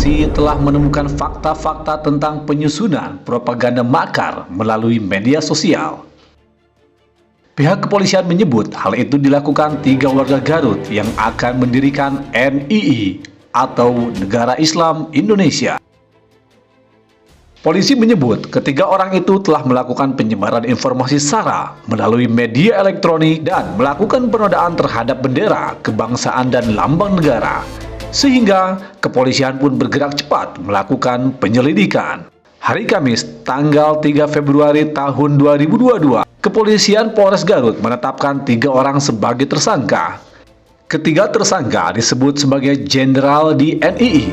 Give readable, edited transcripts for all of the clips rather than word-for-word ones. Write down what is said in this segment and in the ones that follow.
polisi telah menemukan fakta-fakta tentang penyusunan propaganda makar melalui media sosial. Pihak kepolisian menyebut hal itu dilakukan 3 warga Garut yang akan mendirikan NII atau Negara Islam Indonesia. Polisi menyebut ketiga orang itu telah melakukan penyebaran informasi SARA melalui media elektronik dan melakukan penodaan terhadap bendera, kebangsaan, dan lambang negara. Sehingga kepolisian pun bergerak cepat melakukan penyelidikan. Hari Kamis, tanggal 3 Februari tahun 2022, Kepolisian Polres Garut menetapkan 3 orang sebagai tersangka. Ketiga tersangka disebut sebagai jenderal di NII,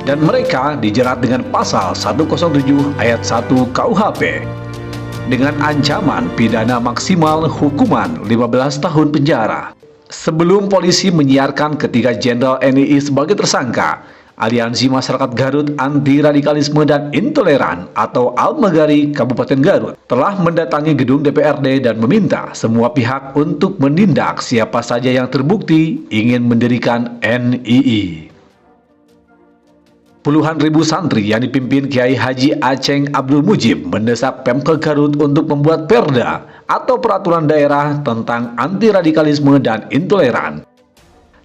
dan mereka dijerat dengan pasal 107 ayat 1 KUHP dengan ancaman pidana maksimal hukuman 15 tahun penjara. Sebelum polisi menyiarkan ketiga jenderal NII sebagai tersangka, Aliansi Masyarakat Garut Anti Radikalisme dan Intoleran atau Almagari Kabupaten Garut telah mendatangi gedung DPRD dan meminta semua pihak untuk menindak siapa saja yang terbukti ingin mendirikan NII. Puluhan ribu santri yang dipimpin Kiai Haji Aceng Abdul Mujib mendesak Pemkab Garut untuk membuat perda atau peraturan daerah tentang anti radikalisme dan intoleran.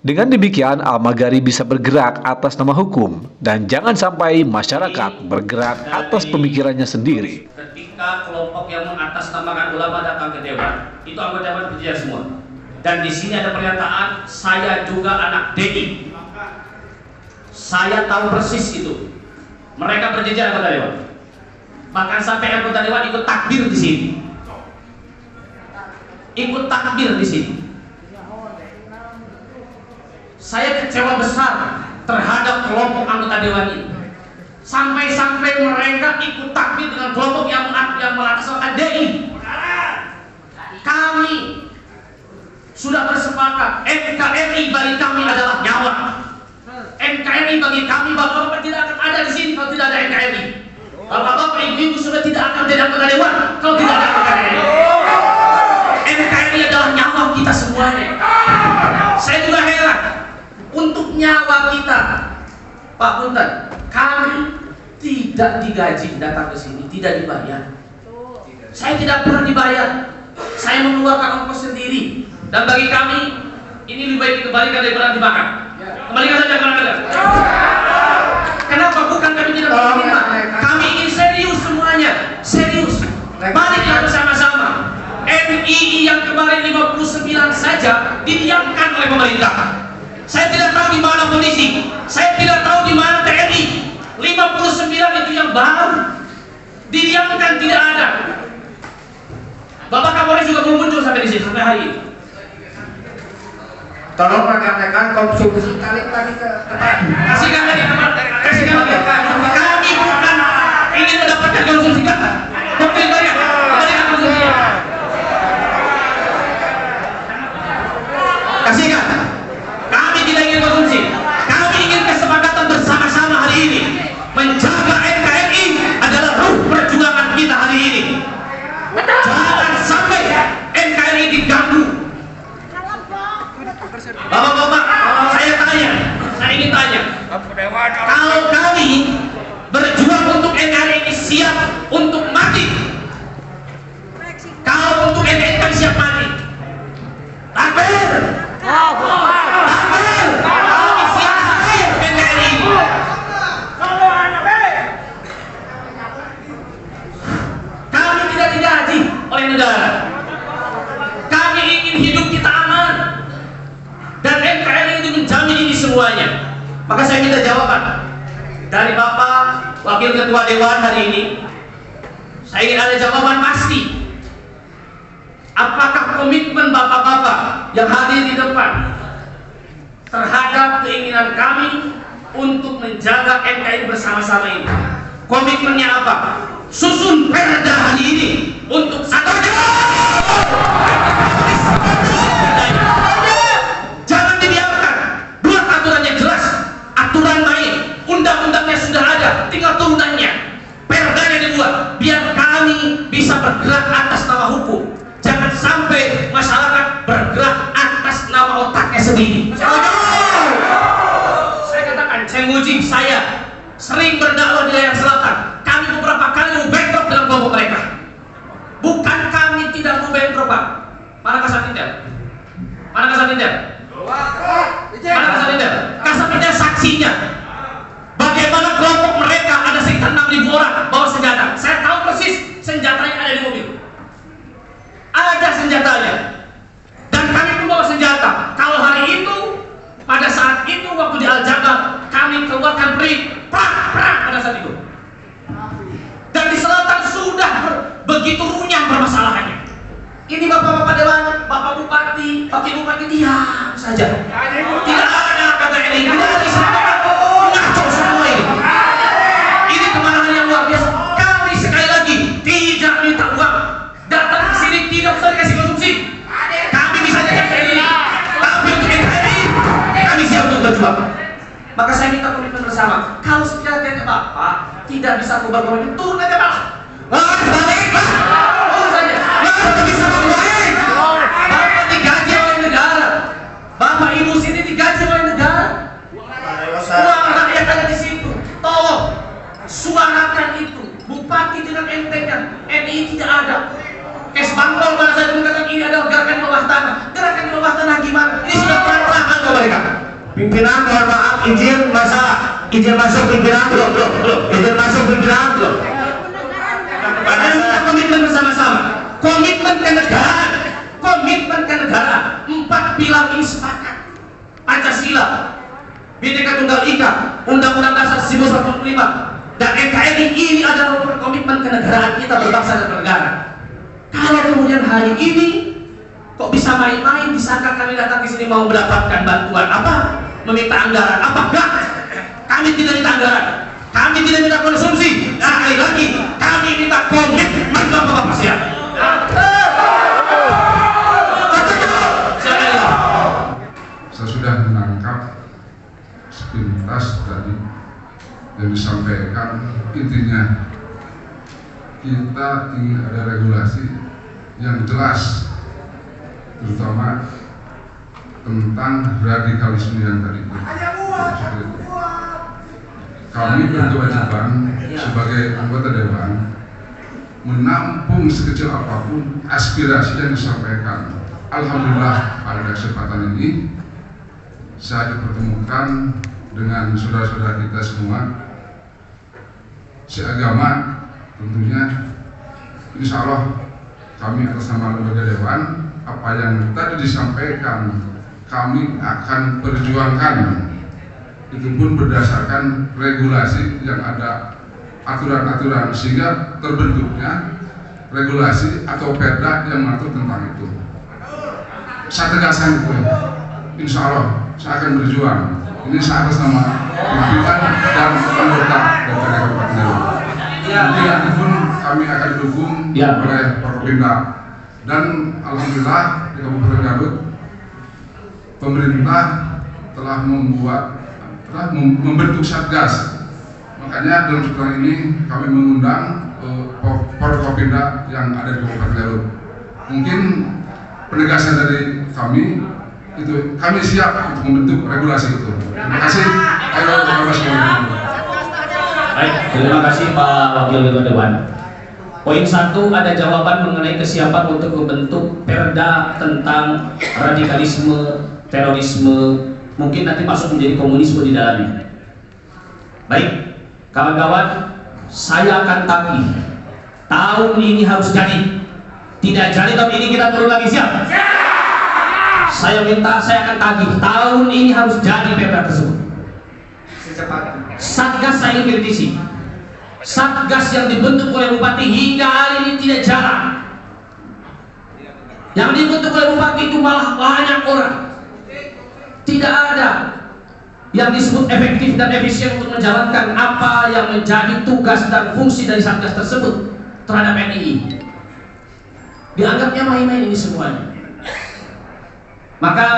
Dengan demikian, Almagari bisa bergerak atas nama hukum dan jangan sampai masyarakat bergerak atas pemikirannya sendiri. Ketika kelompok yang mengatasnamakan ulama datang ke dewan, itu anggota dewan berjejer semua. Dan di sini ada pernyataan, saya juga anak DI. Saya tahu persis itu. Mereka berjejer anggota dewan. Bahkan sampai anggota dewan ikut takbir di sini. Ikut takbir di sini. Saya kecewa besar terhadap kelompok anggota dewan ini. Sampai-sampai mereka ikut takbir dengan kelompok yang mengatasnamakan DI. Kami sudah bersepakat NKRI bagi kami adalah nyawa. NKRI bagi kami, bapak-bapak tidak akan ada di sini kalau tidak ada NKRI. Bapak-bapak, ibu-ibu sudah tidak akan jadi anggota dewan kalau tidak ada NKRI. NKRI adalah nyawa kita semuanya. Saya juga heran. Untuk nyawa kita, Pak Punten, kami tidak digaji datang ke sini, tidak dibayar. Saya tidak pernah dibayar. Saya mengeluarkan ongkos sendiri. Dan bagi kami, ini lebih baik dikembalikan daripada dimakan. Kembalikan saja kepada Anda. Kenapa? Bukan kami tidak menerima. Kami ingin serius semuanya, serius. Mari kita bersama-sama. NII yang kemarin 59 saja didiamkan oleh pemerintah. Saya tidak tahu di mana polisi, saya tidak tahu di mana TNI. 59 itu yang baru didiamkan, tidak ada. Bapak Kapolri juga belum muncul sampai di sini sampai hari ini. Tolong rekan-rekan konsumsi kali lagi ke tempat. Kasihkan lagi teman, kasihkan lagi. Kami bukan ingin mendapatkan konsumsi kata. Betul banyak, kembalikan konsumsinya. Kasihkan. Kami tidak ingin konsumsi. Kami ingin kesepakatan bersama-sama hari ini. Menjaga NKRI adalah ruh perjuangan kita hari ini. Jangan sampai NKRI diganggu. Bapak-bapak, saya ingin tanya. Kalau kami berjuang untuk NKRI ini siap untuk mati. Kalau untuk NKRI kami siap mati. Takbir. Kami tidak digaji oleh negara. Kami ingin hidup kita aman. Dan NKRI itu menjamin ini semuanya. Maka saya minta jawaban dari Bapak Wakil Ketua Dewan hari ini. Saya ingin ada jawaban pasti. Apakah komitmen bapak-bapak yang hadir di depan terhadap keinginan kami untuk menjaga NKRI bersama-sama ini? Komitmennya apa? Susun perda hari ini untuk satu. Jangan dibiarkan. Buat aturan yang jelas, aturan main, undang-undangnya sudah ada, tinggal turunannya. Perdanya dibuat biar kami bisa bergerak atas nama hukum. Jangan sampai masyarakat bergerak atas nama otaknya sendiri. Saya katakan, saya menguji saya sering berdakwah di daerah selatan. Kami beberapa kali membentrok dengan kelompok mereka. Bukan kami tidak membentrok, Pak. Mana Kasatidel? Mana Kasatidel? Mana Kasatidel? Kasatidel saksinya. Bagaimana kelompok mereka ada sekitar 6.000 orang bawa senjata. Saya tahu persis senjatanya ada di mobil. Ada senjatanya. Dan kami pun bawa senjata. Kalau hari itu, pada saat itu waktu di Al-Jabar, kami keluarkan perang pada saat itu. Dan di selatan sudah begitu runyam permasalahannya. Ini bapak-bapak dewan, bapak bupati, wakil bupati diam saja. Tidak ada kata ini. Ngaco semua ini. Ini kemarahan yang luar biasa. Kami sekali lagi tidak minta uang. Datang ke sini tidak usah dikasih konsumsi. Kami bisa jaga ini. Tapi untuk NKRI kami siap untuk berjuang. Maka saya minta komitmen bersama. Kalau sekiranya Bapak tidak bisa membuat komitmen, turun aja Pak. Balik Pak. Turun saja. Bapak bisa membaik. Bapak digaji oleh negara. Bapak ibu sini digaji oleh negara. Uang rakyat ada di situ. Tolong suarakan itu. Bupati dengan entengnya. NI tidak ada. Bangkol pada saat mengatakan ini adalah gerakan di bawah tanah. Gerakan di bawah tanah gimana? Ini sudah pelan-pelan ke mereka. Pimpinan, mohon maaf, izin masuk pimpinan izin masuk pimpinan Pada kita komitmen bersama-sama. Komitmen kenegaraan. Komitmen kenegaraan. 4 pilar ini sepakat. Pancasila, Bhinneka Tunggal Ika, Undang-Undang Dasar 1945, dan NKRI ini adalah komitmen kenegaraan kita berbangsa dan bernegara. Kalau kemudian hari ini kok bisa main-main, disangka kami datang di sini mau mendapatkan bantuan apa? Meminta anggaran apa? Enggak. Kami tidak minta anggaran. Kami tidak minta konsumsi. Sekali lagi, kami minta komitmen Bapak siap. Saya sudah menangkap sepintas tadi yang disampaikan. Intinya kita ingin ada regulasi yang jelas, terutama tentang radikalisme yang tadi itu. Kami berkewajiban sebagai anggota dewan menampung sekecil apapun aspirasi yang disampaikan. Alhamdulillah pada kesempatan ini saya dipertemukan dengan saudara-saudara kita semua seagama. Tentunya insya Allah kami atas nama lembaga dewan, apa yang tadi disampaikan kami akan perjuangkan. Itu pun berdasarkan regulasi yang ada, aturan-aturan, sehingga terbentuknya regulasi atau perda yang mengatur tentang itu. Saya tegaskan itu, insya Allah saya akan berjuang. Ini saya atas nama pimpinan dan anggota DPRD Kabupaten Garut. Nanti pun kami akan didukung oleh Forkopimda. Dan alhamdulillah di Kabupaten Garut pemerintah telah membentuk satgas. Makanya dalam sekarang ini kami mengundang Forkopimda yang ada di Kabupaten Garut. Mungkin penegasan dari kami itu, kami siap untuk membentuk regulasi itu. Terima kasih. Ayo Baik, terima kasih Pak Wakil Ketua Dewan. Poin 1 ada jawaban mengenai kesiapan untuk membentuk perda tentang radikalisme, terorisme, mungkin nanti masuk menjadi komunisme di dalamnya. Baik, kawan-kawan, saya akan tagih. Tahun ini harus jadi. Tidak jadi tahun ini kita turun lagi, siap? Saya minta, saya akan tagih. Tahun ini harus jadi perda tersebut. Satgas saya ingin kritisi. Satgas yang dibentuk oleh bupati hingga hari ini tidak jalan. Yang dibentuk oleh bupati itu malah banyak orang. Tidak ada yang disebut efektif dan efisien untuk menjalankan apa yang menjadi tugas dan fungsi dari Satgas tersebut terhadap NII. Dianggapnya main-main ini semuanya. Maka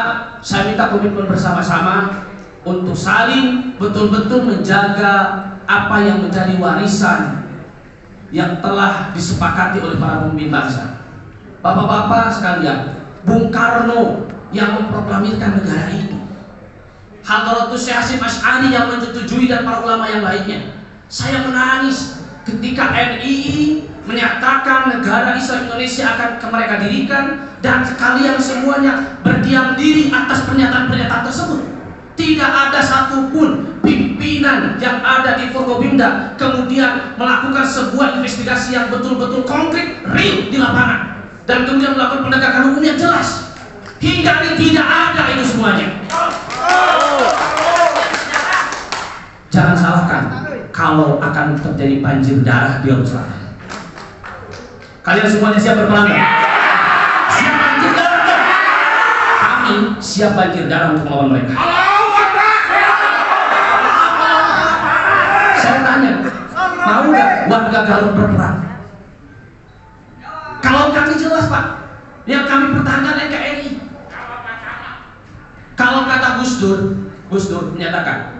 saya minta komitmen bersama-sama untuk saling betul-betul menjaga apa yang menjadi warisan yang telah disepakati oleh para pemimpin bangsa. Bapak-bapak sekalian, Bung Karno yang memproklamirkan negara ini. Hadratus Syekh Hasyim Asy'ari yang menyetujui dan para ulama yang lainnya. Saya menangis ketika NII menyatakan negara Islam Indonesia akan mereka dirikan dan kalian semuanya berdiam diri atas pernyataan-pernyataan tersebut. Tidak ada satupun pimpinan yang ada di Forkopimda kemudian melakukan sebuah investigasi yang betul-betul konkret, real di lapangan, dan kemudian melakukan penegakan hukum yang jelas. Hingga ini tidak ada itu semuanya. Jangan salahkan kalau akan terjadi banjir darah di Laut Selatan. Kalian semuanya siap berperang? Siap banjir darah? Kami siap banjir darah untuk melawan mereka. Saya tanya, mau nggak warga Garut berperang? Kalau kami jelas Pak, yang kami pertahankan NKRI. Kalau kata Gus Dur menyatakan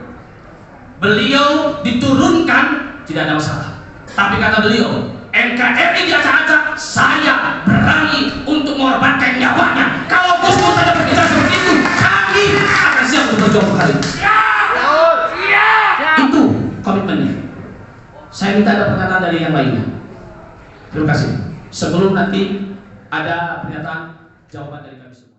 beliau diturunkan tidak ada masalah. Tapi kata beliau, NKRI diacak-acak, saya berani untuk mengorbankan nyawanya. Kalau Gus Dur saja berbicara seperti itu, kami akan siap untuk berjuang kali. Itu komitmennya. Saya minta ada pernyataan dari yang lainnya. Terima kasih. Sebelum nanti ada pernyataan jawaban dari kami semua.